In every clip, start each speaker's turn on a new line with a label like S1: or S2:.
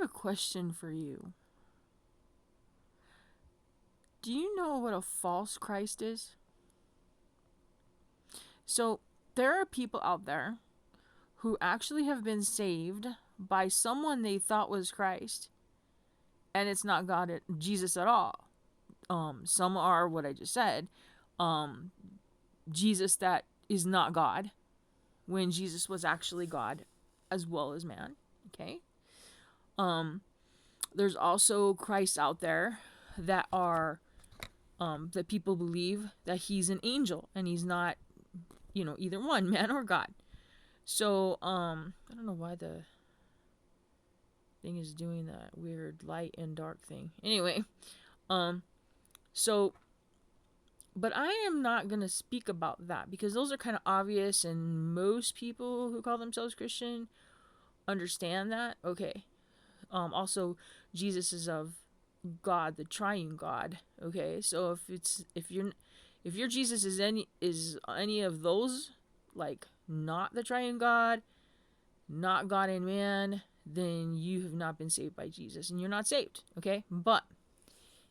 S1: have a question for you. Do you know what a false Christ is? So, there are people out there who actually have been saved by someone they thought was Christ, and it's not God, Jesus at all. Some are what I just said, um, Jesus that is not God, when Jesus was actually God as well as man. Okay. Um, there's also Christ out there that are that people believe that he's an angel and he's not, either one, man or God. So, I don't know why the thing is doing that weird light and dark thing. Anyway, um, so, but I am not going to speak about that because those are kind of obvious and most people who call themselves Christian understand that. Okay. Also, Jesus is of God, the triune God. Okay. So if your Jesus is any of those, like not the triune God, not God and man, then you have not been saved by Jesus and you're not saved. Okay.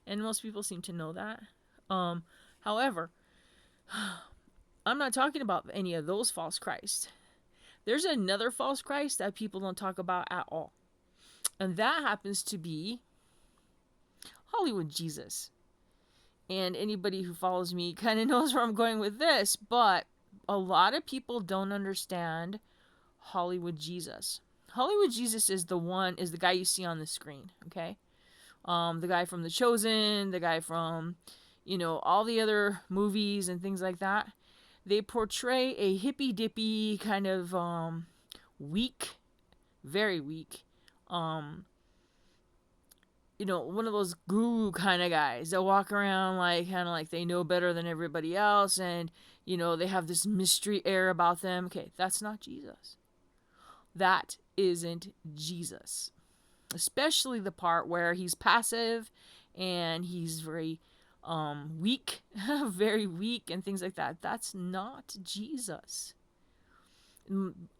S1: And most people seem to know that. However, I'm not talking about any of those false Christs. There's another false Christ that people don't talk about at all. And that happens to be Hollywood Jesus. And anybody who follows me kind of knows where I'm going with this, but a lot of people don't understand Hollywood Jesus. Hollywood Jesus is the guy you see on the screen, okay? The guy from The Chosen, the guy from, all the other movies and things like that. They portray a hippy dippy kind of weak, very weak, one of those guru kind of guys that walk around kind of like they know better than everybody else, and they have this mystery air about them. Okay, that's not Jesus. That isn't Jesus. Especially the part where he's passive and he's very weak, very weak, and things like that. That's not Jesus.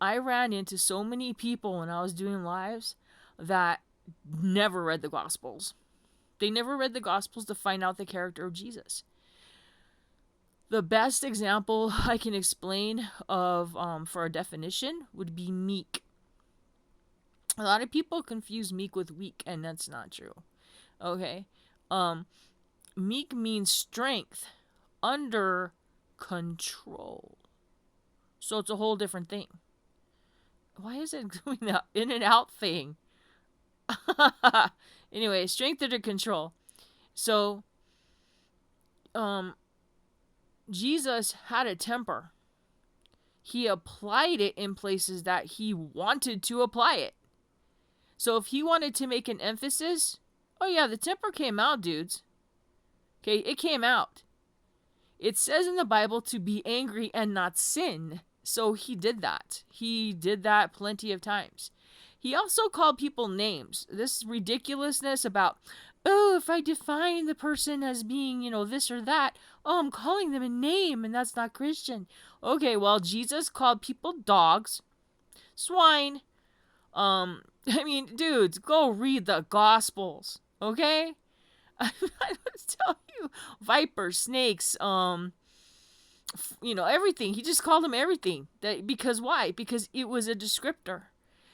S1: I ran into so many people when I was doing lives that never read the Gospels. They never read the Gospels to find out the character of Jesus. The best example I can explain of for a definition would be meek. A lot of people confuse meek with weak, and that's not true. Okay? Meek means strength under control. So it's a whole different thing. Why is it doing that in and out thing? Anyway, strength under control. So, Jesus had a temper. He applied it in places that he wanted to apply it. So if he wanted to make an emphasis, oh yeah, the temper came out, dudes. Okay, it came out. It says in the Bible to be angry and not sin. So he did that. He did that plenty of times. He also called people names. This ridiculousness about, oh, if I define the person as being, this or that, oh, I'm calling them a name and that's not Christian. Okay, well, Jesus called people dogs, swine. Dudes, go read the Gospels, okay? I was telling you, vipers, snakes, everything. He just called them everything. Because why? Because it was a descriptor.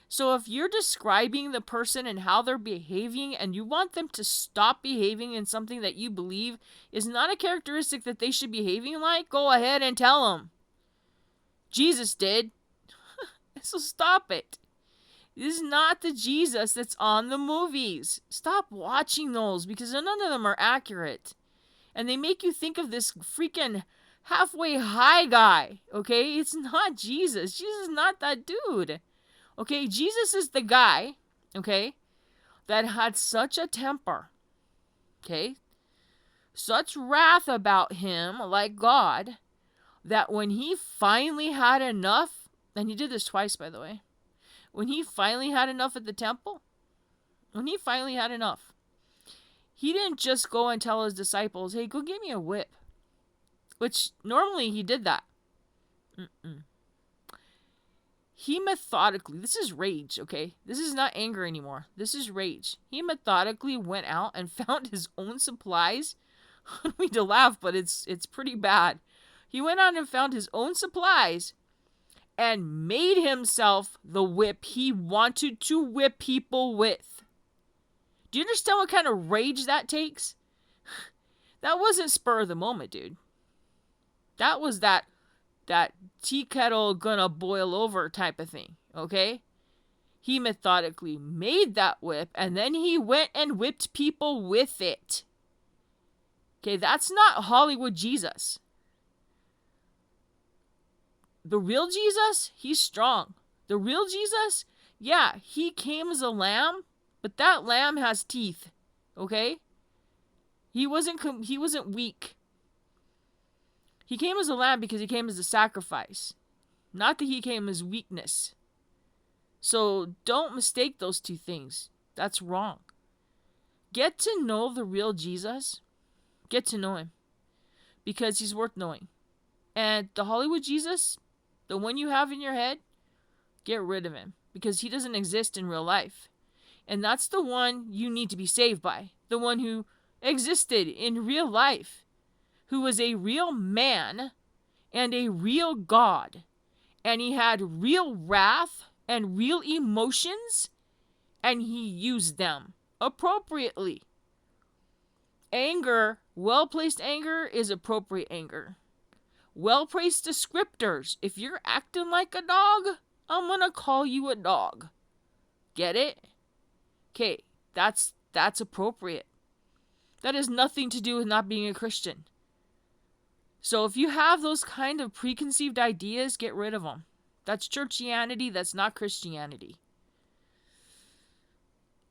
S1: So if you're describing the person and how they're behaving and you want them to stop behaving in something that you believe is not a characteristic that they should be behaving like, go ahead and tell them. Jesus did. So stop it. This is not the Jesus that's on the movies. Stop watching those because none of them are accurate. And they make you think of this freaking halfway high guy. Okay? It's not Jesus. Jesus is not that dude. Okay? Jesus is the guy, okay, that had such a temper. Okay? Such wrath about him, like God, that when he finally had enough, and he did this twice, by the way. When he finally had enough at the temple, he didn't just go and tell his disciples, hey, go get me a whip. Which normally he did that. he methodically, this is rage, okay? This is not anger anymore. This is rage. He methodically went out and found his own supplies. I don't mean to laugh, but it's pretty bad. He went out and found his own supplies and made himself the whip he wanted to whip people with. Do you understand what kind of rage that takes? That wasn't spur of the moment, dude. That was that tea kettle gonna boil over type of thing, okay? He methodically made that whip, and then he went and whipped people with it. Okay, that's not Hollywood Jesus. The real Jesus, he's strong. The real Jesus, yeah, he came as a lamb, but that lamb has teeth, okay? He wasn't weak. He came as a lamb because he came as a sacrifice, not that he came as weakness. So don't mistake those two things. That's wrong. Get to know the real Jesus. Get to know him, because he's worth knowing. And the Hollywood Jesus, the one you have in your head, get rid of him, because he doesn't exist in real life. And that's the one you need to be saved by. The one who existed in real life, who was a real man and a real God. And he had real wrath and real emotions, and he used them appropriately. Anger, well-placed anger, is appropriate anger. Well-placed descriptors. If you're acting like a dog, I'm gonna call you a dog. Get it? Okay, that's appropriate. That has nothing to do with not being a Christian. So if you have those kind of preconceived ideas, get rid of them. That's churchianity, that's not Christianity.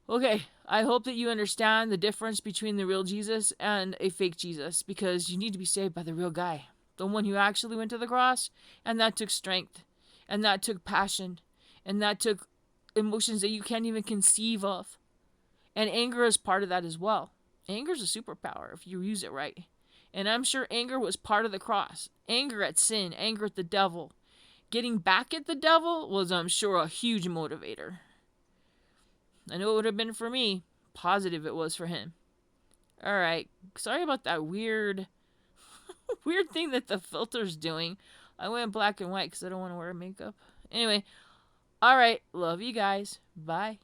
S1: Okay, I hope that you understand the difference between the real Jesus and a fake Jesus, because you need to be saved by the real guy. The one who actually went to the cross, and that took strength, and that took passion, and that took emotions that you can't even conceive of. And anger is part of that as well. Anger is a superpower if you use it right. And I'm sure anger was part of the cross. Anger at sin, anger at the devil. Getting back at the devil was, I'm sure, a huge motivator. I know it would have been for me. Positive it was for him. Alright, sorry about that weird thing that the filter's doing. I went black and white because I don't want to wear makeup. Anyway, alright, love you guys. Bye.